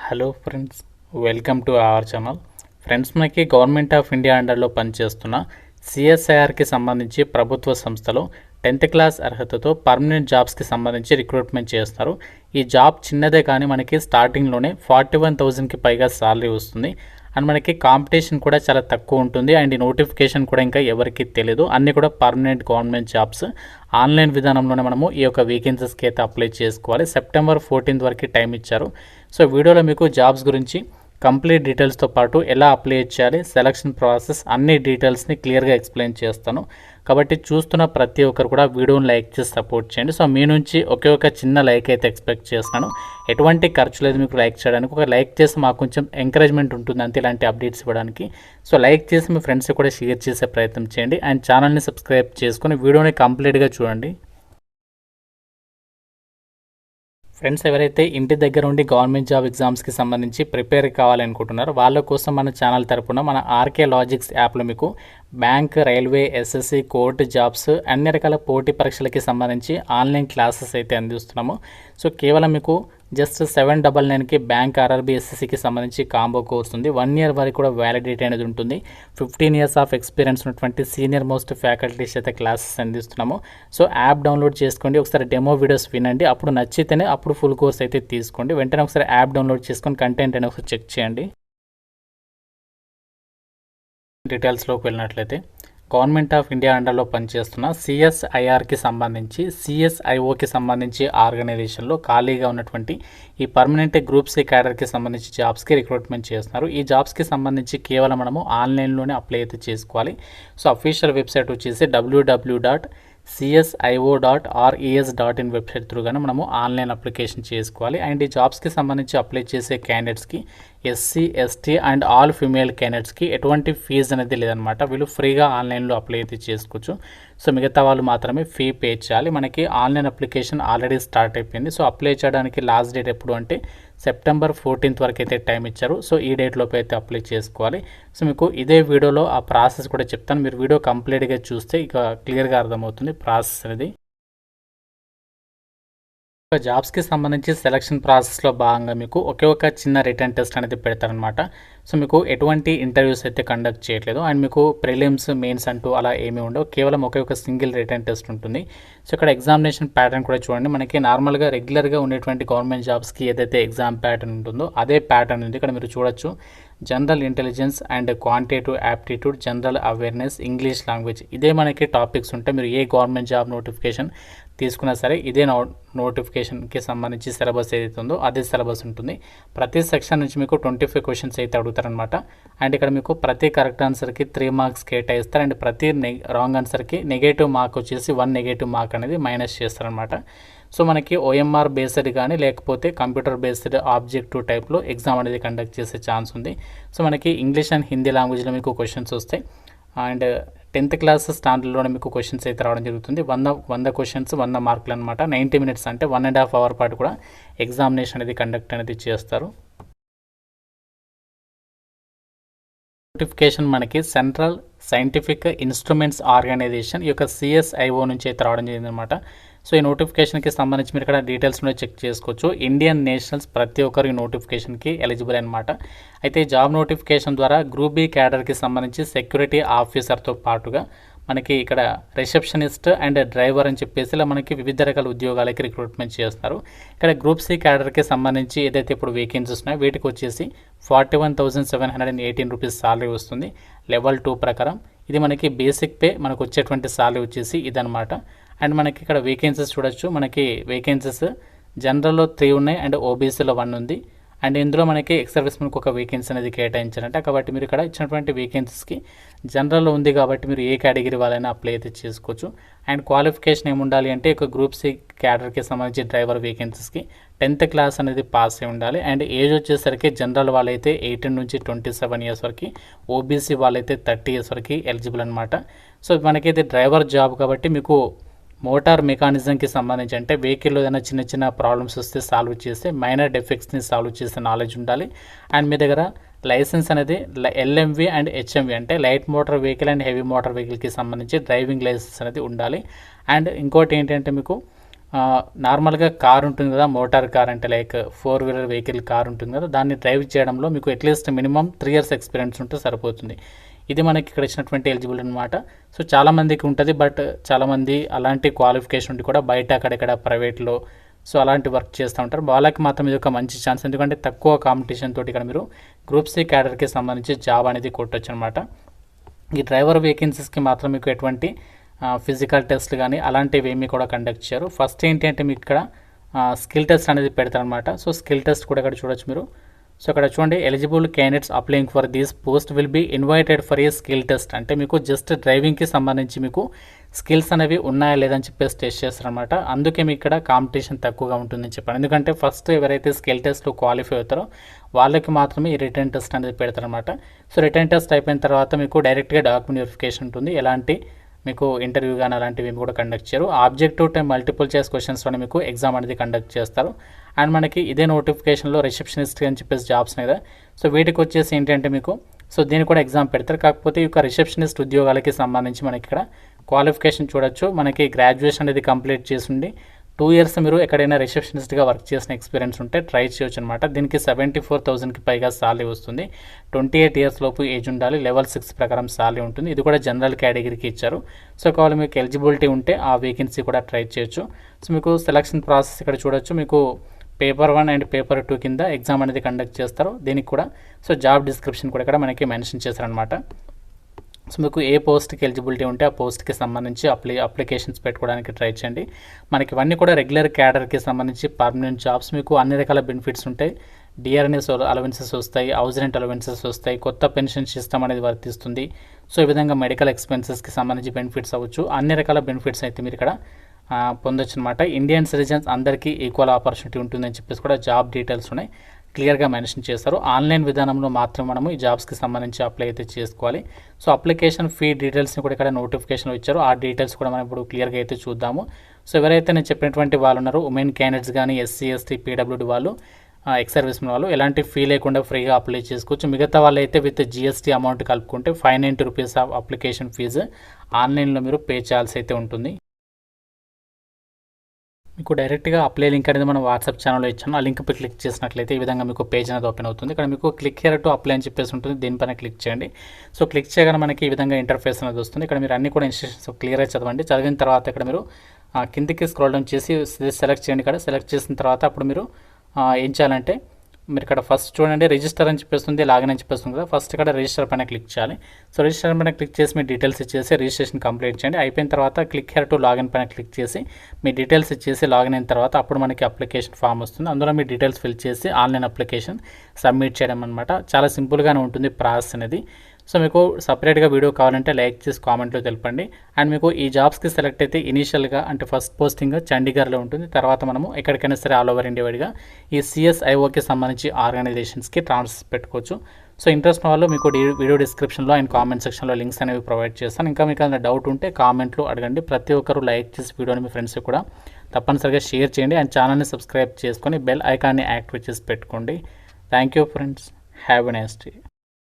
Hello friends, welcome to our channel. Friends, మనకి government of India అండర్లో పనిచేస్తున్న సిఎస్ఐఆర్కి సంబంధించి ప్రభుత్వ సంస్థలో 10th క్లాస్ అర్హతతో పర్మనెంట్ జాబ్స్కి సంబంధించి రిక్రూట్మెంట్ చేస్తారు. ఈ జాబ్ చిన్నదే కానీ మనకి స్టార్టింగ్లోనే 41,000కి పైగా శాలరీ వస్తుంది. అండ్ మనకి కాంపిటీషన్ కూడా చాలా తక్కువ ఉంటుంది. అండ్ ఈ నోటిఫికేషన్ కూడా ఇంకా ఎవరికి తెలియదు. అన్నీ కూడా పర్మనెంట్ గవర్నమెంట్ జాబ్స్. ఆన్లైన్ విధానంలోనే మనము ఈ యొక్క వేకెన్సీస్కి అయితే అప్లై చేసుకోవాలి. సెప్టెంబర్ 14th వరకు టైం ఇచ్చారు. సో వీడియోలో మీకు జాబ్స్ గురించి కంప్లీట్ డీటెయిల్స్తో పాటు ఎలా అప్లై చేయాలి, సెలక్షన్ ప్రాసెస్, అన్ని డీటెయిల్స్ని క్లియర్గా ఎక్స్ప్లెయిన్ చేస్తాను. కాబట్టి చూస్తున్న ప్రతి ఒక్కరు కూడా వీడియోని లైక్ చేసి సపోర్ట్ చేయండి. సో మీ నుంచి ఒకే ఒక చిన్న లైక్ అయితే ఎక్స్పెక్ట్ చేస్తున్నాను. ఎటువంటి ఖర్చు లేదు మీకు లైక్ చేయడానికి. ఒక లైక్ చేసి మాకు కొంచెం ఎంకరేజ్మెంట్ ఉంటుంది అంతే, ఇలాంటి అప్డేట్స్ ఇవ్వడానికి. సో లైక్ చేసి మీ ఫ్రెండ్స్ కూడా షేర్ చేసే ప్రయత్నం చేయండి. అండ్ ఛానల్ని సబ్స్క్రైబ్ చేసుకొని వీడియోని కంప్లీట్గా చూడండి. ఫ్రెండ్స్, ఎవరైతే ఇంటి దగ్గర ఉండి గవర్నమెంట్ జాబ్ ఎగ్జామ్స్కి సంబంధించి ప్రిపేర్ కావాలనుకుంటున్నారో వాళ్ళ కోసం మన ఛానల్ తరపున మన ఆర్కే లాజిక్స్ యాప్లో మీకు bank, railway, SSC, court jobs, అన్ని రకాల పోటీ పరీక్షలకి సంబంధించి ఆన్లైన్ క్లాసెస్ అయితే అందిస్తున్నాము. సో కేవలం మీకు జస్ట్ 799కి బ్యాంక్, ఆర్ఆర్బీ, ఎస్ఎస్సికి సంబంధించి కాంబో కోర్స్ ఉంది. 1 year వరకు కూడా వ్యాలిడిటీ అనేది ఉంటుంది. 15 years ఆఫ్ ఎక్స్పీరియన్స్ ఉన్నటువంటి సీనియర్ మోస్ట్ ఫ్యాకల్టీస్ అయితే క్లాసెస్ అందిస్తున్నాము. సో యాప్ డౌన్లోడ్ చేసుకోండి, ఒకసారి డెమో వీడియోస్ వినండి, అప్పుడు నచ్చితేనే అప్పుడు ఫుల్ కోర్స్ అయితే తీసుకోండి. వెంటనే ఒకసారి యాప్ డౌన్లోడ్ చేసుకొని కంటెంట్ అనేది ఒకసారి చెక్ చేయండి. డీటెయిల్స్లోకి వెళ్ళినట్లయితే గవర్నమెంట్ ఆఫ్ ఇండియా అండర్లో పనిచేస్తున్న సిఎస్ఐఆర్కి సంబంధించి, సిఎస్ఐఓకి సంబంధించి ఆర్గనైజేషన్లో ఖాళీగా ఉన్నటువంటి ఈ పర్మనెంట్ గ్రూప్ సి క్యాడర్కి సంబంధించి జాబ్స్కి రిక్రూట్మెంట్ చేస్తున్నారు. ఈ జాబ్స్కి సంబంధించి కేవలం మనము ఆన్లైన్లోనే అప్లై అయితే చేసుకోవాలి. సో అఫీషియల్ వెబ్సైట్ వచ్చేసి www.csio.res.in వెబ్సైట్ త్రూగానే మనము ఆన్లైన్ అప్లికేషన్ చేసుకోవాలి. అండ్ ఈ జాబ్స్కి సంబంధించి అప్లై చేసే క్యాండిడేట్స్కి SC, ST and all female క్యాండిడేట్స్కి ఎటువంటి ఫీజు అనేది లేదనమాట. వీళ్ళు ఫ్రీగా ఆన్లైన్లో అప్లై అయితే చేసుకోవచ్చు. సో మిగతా వాళ్ళు మాత్రమే ఫీ పే చేయాలి. మనకి ఆన్లైన్ అప్లికేషన్ ఆల్రెడీ స్టార్ట్ అయిపోయింది. సో అప్లై చేయడానికి లాస్ట్ డేట్ ఎప్పుడు అంటే సెప్టెంబర్ 14th వరకు అయితే టైం ఇచ్చారు. సో ఈ డేట్లోపు అయితే అప్లై చేసుకోవాలి. సో మీకు ఇదే వీడియోలో ఆ ప్రాసెస్ కూడా చెప్తాను. మీరు వీడియో కంప్లీట్గా చూస్తే ఇక క్లియర్గా అర్థమవుతుంది ప్రాసెస్ అనేది. జాబ్స్కి సంబంధించి సెలక్షన్ ప్రాసెస్లో భాగంగా మీకు ఒకే ఒక చిన్న రిటర్న్ టెస్ట్ అనేది పెడతారనమాట. సో మీకు ఎటువంటి ఇంటర్వ్యూస్ అయితే కండక్ట్ చేయట్లేదు. అండ్ మీకు ప్రిలిమ్స్, మెయిన్స్ అంటూ అలా ఏమీ ఉండవు. కేవలం ఒకే ఒక సింగిల్ రిటర్న్ టెస్ట్ ఉంటుంది. సో ఇక్కడ ఎగ్జామినేషన్ ప్యాటర్న్ కూడా చూడండి. మనకి నార్మల్గా రెగ్యులర్గా ఉండేటువంటి గవర్నమెంట్ జాబ్స్కి ఏదైతే ఎగ్జామ్ ప్యాటర్న్ ఉంటుందో అదే ప్యాటర్న్ ఉంది. ఇక్కడ మీరు చూడొచ్చు, general intelligence and quantitative aptitude, general awareness, English language, ఇదే మనకి టాపిక్స్ ఉంటాయి. మీరు ఏ గవర్నమెంట్ జాబ్ నోటిఫికేషన్ తీసుకున్నా సరే ఇదే నోటిఫికేషన్కి సంబంధించి సిలబస్ ఏదైతే ఉందో అదే సిలబస్ ఉంటుంది. ప్రతి సెక్షన్ నుంచి మీకు 25 క్వశ్చన్స్ అయితే అడుగుతారనమాట. అండ్ ఇక్కడ మీకు ప్రతి కరెక్ట్ ఆన్సర్కి 3 మార్క్స్ కేటాయిస్తారు. అండ్ ప్రతి రాంగ్ ఆన్సర్కి నెగటివ్ మార్క్ వచ్చేసి 1 నెగటివ్ మార్క్ అనేది మైనస్ చేస్తారనమాట. సో మనకి ఓఎంఆర్ బేస్డ్ కానీ లేకపోతే కంప్యూటర్ బేస్డ్ ఆబ్జెక్టివ్ టైప్లో ఎగ్జామ్ అనేది కండక్ట్ చేసే ఛాన్స్ ఉంది. సో మనకి ఇంగ్లీష్ అండ్ హిందీ లాంగ్వేజ్లో మీకు క్వశ్చన్స్ వస్తాయి. అండ్ 10th క్లాస్ స్టాండర్డ్లోనే మీకు క్వశ్చన్స్ అయితే రావడం జరుగుతుంది. 100 క్వశ్చన్స్ 100 మార్కులు అనమాట. 90 minutes అంటే 1.5 hour పాటు కూడా ఎగ్జామినేషన్ అనేది కండక్ట్ అనేది చేస్తారు. నోటిఫికేషన్ మనకి సెంట్రల్ సైంటిఫిక్ ఇన్స్ట్రుమెంట్స్ ఆర్గనైజేషన్ ఈ యొక్క సిఎస్ఐఓ నుంచి అయితే రావడం జరిగింది అనమాట. సో ఈ నోటిఫికేషన్కి సంబంధించి మీరు ఇక్కడ డీటెయిల్స్లో చెక్ చేసుకోవచ్చు. ఇండియన్ నేషనల్స్ ప్రతి ఒక్కరు ఈ నోటిఫికేషన్కి ఎలిజిబుల్ అనమాట. అయితే ఈ జాబ్ నోటిఫికేషన్ ద్వారా గ్రూప్ బి క్యాడర్కి సంబంధించి సెక్యూరిటీ ఆఫీసర్తో పాటుగా మనకి ఇక్కడ రిసెప్షనిస్ట్ అండ్ డ్రైవర్ అని చెప్పేసి ఇలా మనకి వివిధ రకాల ఉద్యోగాలకి రిక్రూట్మెంట్ చేస్తారు. ఇక్కడ గ్రూప్ సి క్యాడర్కి సంబంధించి ఏదైతే ఇప్పుడు వేకెన్సీస్ ఉన్నాయో వీటికి వచ్చేసి 41,718 రూపీస్ సాలరీ వస్తుంది లెవెల్ 2 ప్రకారం. ఇది మనకి బేసిక్ పే, మనకు వచ్చేటువంటి సాలరీ వచ్చేసి ఇదనమాట. అండ్ మనకి ఇక్కడ వేకెన్సీస్ చూడొచ్చు. మనకి వేకెన్సీస్ జనరల్లో 3 ఉన్నాయి అండ్ ఓబీసీలో 1 ఉంది. అండ్ ఇందులో మనకి ఎక్స్ సర్వీస్మెన్కి ఒక వేకెన్సీ అనేది కేటాయించారంట. కాబట్టి మీరు ఇక్కడ ఇచ్చినటువంటి వేకెన్సీస్కి జనరల్లో ఉంది కాబట్టి మీరు ఏ కేటగిరీ వాళ్ళైనా అప్లై అయితే చేసుకోవచ్చు. అండ్ క్వాలిఫికేషన్ ఏముండాలి అంటే ఒక గ్రూప్ సి క్యాడర్కి సంబంధించి డ్రైవర్ వేకెన్సీస్కి 10th క్లాస్ అనేది పాస్ అయి ఉండాలి. అండ్ ఏజ్ వచ్చేసరికి జనరల్ వాళ్ళైతే 18 నుంచి 27 years వరకు, ఓబీసీ వాళ్ళైతే 30 years వరకు ఎలిజిబుల్ అనమాట. సో మనకైతే డ్రైవర్ జాబ్ కాబట్టి మీకు మోటార్ మెకానిజంకి సంబంధించి అంటే వెహికల్లో ఏదైనా చిన్న చిన్న ప్రాబ్లమ్స్ వస్తే సాల్వ్ చేస్తే మైనర్ డెఫెక్ట్స్ని సాల్వ్ చేసే నాలెడ్జ్ ఉండాలి. అండ్ మీ దగ్గర లైసెన్స్ అనేది ఎల్ఎంవి అండ్ హెచ్ఎంవి అంటే light motor vehicle and heavy motor వెహికల్కి సంబంధించి డ్రైవింగ్ లైసెన్స్ అనేది ఉండాలి. అండ్ ఇంకోటి ఏంటంటే మీకు నార్మల్గా కార్ ఉంటుంది కదా, మోటార్ కార్ అంటే లైక్ 4 వీలర్ వెహికల్ కార్ ఉంటుంది కదా, దాన్ని డ్రైవ్ చేయడంలో మీకు అట్లీస్ట్ మినిమం 3 ఇయర్స్ ఎక్స్పీరియన్స్ ఉంటే సరిపోతుంది. ఇది మనకి ఇక్కడ ఇచ్చినటువంటి ఎలిజిబుల్ అనమాట. సో చాలామందికి ఉంటుంది, బట్ చాలామంది అలాంటి క్వాలిఫికేషన్ ఉండి కూడా బయట అక్కడెక్కడ ప్రైవేట్లో సో అలాంటి వర్క్ చేస్తూ ఉంటారు. వాళ్ళకి మాత్రం ఇది ఒక మంచి ఛాన్స్, ఎందుకంటే తక్కువ కాంపిటీషన్ తోటి ఇక్కడ మీరు గ్రూప్ సి క్యాడర్కి సంబంధించి జాబ్ అనేది కొట్టొచ్చు అనమాట. ఈ డ్రైవర్ వేకెన్సీస్కి మాత్రం మీకు ఎటువంటి ఫిజికల్ టెస్ట్ కానీ అలాంటివి ఏమీ కూడా కండక్ట్ చేయరు. ఫస్ట్ ఏంటి అంటే మీకు ఇక్కడ స్కిల్ టెస్ట్ అనేది పెడతారనమాట. సో స్కిల్ టెస్ట్ కూడా ఇక్కడ చూడొచ్చు మీరు. సో ఇక్కడ చూడండి, eligible candidates applying for these post will be invited for a skill test. అంటే మీకు జస్ట్ డ్రైవింగ్కి సంబంధించి మీకు స్కిల్స్ అనేవి ఉన్నాయా లేదని చెప్పేసి టెస్ట్ చేస్తారనమాట. అందుకే మీకు ఇక్కడ కాంపిటీషన్ తక్కువగా ఉంటుందని చెప్పాను. ఎందుకంటే ఫస్ట్ ఎవరైతే స్కిల్ టెస్ట్లో క్వాలిఫై అవుతారో వాళ్ళకి మాత్రమే ఈ రిటర్న్ టెస్ట్ అనేది పెడతారనమాట. సో రిటర్న్ టెస్ట్ అయిపోయిన తర్వాత మీకు డైరెక్ట్గా డాక్యుమెంట్ వెరిఫికేషన్ ఉంటుంది. ఎలాంటి మీకు ఇంటర్వ్యూ కానీ అలాంటివి ఏమి కూడా కండక్ట్ చేయరు. ఆబ్జెక్టివ్ టైం మల్టిపుల్ చాయిస్ క్వశ్చన్స్లోనే మీకు ఎగ్జామ్ అనేది కండక్ట్ చేస్తారు. అండ్ మనకి ఇదే నోటిఫికేషన్లో రిసెప్షనిస్ట్ అని చెప్పేసి జాబ్స్ కదా, సో వీటికి వచ్చేసి ఏంటంటే మీకు సో దీన్ని కూడా ఎగ్జామ్ పెడతారు. కాకపోతే ఈ యొక్క రిసెప్షనిస్ట్ ఉద్యోగాలకి సంబంధించి మనకి ఇక్కడ క్వాలిఫికేషన్ చూడొచ్చు. మనకి గ్రాడ్యుయేషన్ అనేది కంప్లీట్ చేసి ఉండి 2 ఇయర్స్ మీరు ఎక్కడైనా రిసెప్షనిస్ట్గా వర్క్ చేసిన ఎక్స్పీరియన్స్ ఉంటే ట్రై చేయొచ్చు అనమాట. దీనికి 74,000కి పైగా సాలరీ వస్తుంది. 28 ఇయర్స్ లోపు ఏజ్ ఉండాలి. లెవెల్ 6 ప్రకారం సాలరీ ఉంటుంది. ఇది కూడా జనరల్ కేటగిరీకి ఇచ్చారు. సో ఒకవేళ మీకు ఎలిజిబిలిటీ ఉంటే ఆ వేకెన్సీ కూడా ట్రై చేయొచ్చు. సో మీకు సెలక్షన్ ప్రాసెస్ ఇక్కడ చూడొచ్చు. మీకు పేపర్ 1 అండ్ పేపర్ 2 కింద ఎగ్జామ్ అనేది కండక్ట్ చేస్తారు. దీనికి కూడా సో జాబ్ డిస్క్రిప్షన్ కూడా ఇక్కడ మనకి మెన్షన్ చేశారనమాట. సో మీకు ఏ పోస్ట్కి ఎలిజిబిలిటీ ఉంటే ఆ పోస్ట్కి సంబంధించి అప్లికేషన్స్ పెట్టుకోవడానికి ట్రై చేయండి. మనకి ఇవన్నీ కూడా రెగ్యులర్ క్యాడర్కి సంబంధించి పర్మనెంట్ జాబ్స్. మీకు అన్ని రకాల బెనిఫిట్స్ ఉంటాయి. డిఆర్ఎన్ఎస్ అలవెన్సెస్ వస్తాయి, హౌస్ రెంట్ అలవెన్సెస్ వస్తాయి, కొత్త పెన్షన్ సిస్టమ్ అనేది వర్తిస్తుంది. సో ఈ విధంగా మెడికల్ ఎక్స్పెన్సెస్కి సంబంధించి బెనిఫిట్స్ అవ్వచ్చు. అన్ని రకాల బెనిఫిట్స్ అయితే మీరు ఇక్కడ పొందొచ్చు అనమాట. ఇండియన్ సిటిజన్స్ అందరికీ ఈక్వల్ ఆపర్చునిటీ ఉంటుందని చెప్పేసి కూడా జాబ్ డీటెయిల్స్ ఉన్నాయి, క్లియర్గా మెన్షన్ చేస్తారు. ఆన్లైన్ విధానంలో మాత్రం మనము ఈ జాబ్స్కి సంబంధించి అప్లై అయితే చేసుకోవాలి. సో అప్లికేషన్ ఫీ డీటెయిల్స్ని కూడా ఇక్కడ నోటిఫికేషన్లో ఇచ్చారు. ఆ డీటెయిల్స్ కూడా మనం ఇప్పుడు క్లియర్గా అయితే చూద్దాము. సో ఎవరైతే నేను చెప్పినటువంటి వాళ్ళు ఉన్నారో ఉమెన్ క్యాండిడేట్స్ కానీ ఎస్సీ ఎస్టీ పీడబ్ల్యూడీ వాళ్ళు ఎక్స్ సర్వీస్ వాళ్ళు ఎలాంటి ఫీ లేకుండా ఫ్రీగా అప్లై చేసుకోవచ్చు. మిగతా వాళ్ళు అయితే విత్ జిఎస్టీ అమౌంట్ కలుపుకుంటే 590 రూపీస్ ఆఫ్ అప్లికేషన్ ఫీజు ఆన్లైన్లో మీరు పే చేయాల్సి అయితే ఉంటుంది. మీకు డైరెక్ట్గా అప్లై లింక్ అనేది మనం వాట్సాప్ ఛానల్లో ఇచ్చాను. ఆ లింక్ పై క్లిక్ చేసినట్లయితే ఈ విధంగా మీకు పేజ్ అనేది ఓపెన్ అవుతుంది. ఇక్కడ మీకు క్లిక్ హియర్ టు అప్లై అని చెప్పేసి ఉంటుంది. దీనిపైన క్లిక్ చేయండి. సో క్లిక్ చేయగానే మనకి ఈ విధంగా ఇంటర్ఫేస్ అనేది వస్తుంది. ఇక్కడ మీరు అన్ని కూడా ఇన్స్ట్రక్షన్స్ క్లియర్గా చదవండి. చదివిన తర్వాత ఇక్కడ మీరు కిందికి స్క్రోల్ డౌన్ చేసి సెలెక్ట్ చేయండి. ఇక్కడ సెలెక్ట్ చేసిన తర్వాత అప్పుడు మీరు ఏం చేయాలంటే మీరు ఇక్కడ ఫస్ట్ చూడండి, రిజిస్టర్ అని చెప్పేస్తుంది, లాగిన్ అని చెప్పేస్తుంది కదా. ఫస్ట్ ఇక్కడ రిజిస్టర్ పైన క్లిక్ చేయాలి. సో రిజిస్టర్ పైన క్లిక్ చేసి మీ డీటెయిల్స్ ఇచ్చేసి రిజిస్ట్రేషన్ కంప్లీట్ చేయండి. అయిపోయిన తర్వాత క్లిక్ హియర్ టు లాగిన్ పైన క్లిక్ చేసి మీ డీటెయిల్స్ ఇచ్చేసి లాగిన్ అయిన తర్వాత అప్పుడు మనకి అప్లికేషన్ ఫామ్ వస్తుంది. అందులో మీ డీటెయిల్స్ ఫిల్ చేసి ఆన్లైన్ అప్లికేషన్ సబ్మిట్ చేయడం అనమాట. చాలా సింపుల్గానే ఉంటుంది ప్రాసెస్ అనేది. సో మీకు సపరేట్గా వీడియో కావాలంటే లైక్ చేసి కామెంట్లో తెలపండి. అండ్ మీకు ఈ జాబ్స్కి సెలెక్ట్ అయితే ఇనీషియల్గా అంటే ఫస్ట్ పోస్టింగ్ చండీగఢ్లో ఉంటుంది. తర్వాత మనము ఎక్కడికైనా సరే ఆల్ ఓవర్ ఇండియా వైడ్గా ఈ సిఎస్ఐఓకి సంబంధించి ఆర్గనైజేషన్స్కి ట్రాన్స్ఫర్ పెట్టుకోవచ్చు. సో ఇంట్రెస్ట్ వాళ్ళు మీకు వీడియో డిస్క్రిప్షన్లో అండ్ కామెంట్ సెక్షన్లో లింక్స్ అనేవి ప్రొవైడ్ చేస్తాను. ఇంకా మీకు ఏదైనా డౌట్ ఉంటే కామెంట్లో అడగండి. ప్రతి ఒక్కరు లైక్ చేసి వీడియోని మీ ఫ్రెండ్స్కి కూడా తప్పనిసరిగా షేర్ చేయండి. అండ్ ఛానల్ని సబ్స్క్రైబ్ చేసుకొని బెల్ ఐకాన్ని యాక్టివేట్ చేసి పెట్టుకోండి. Thank you friends. Have a nice day.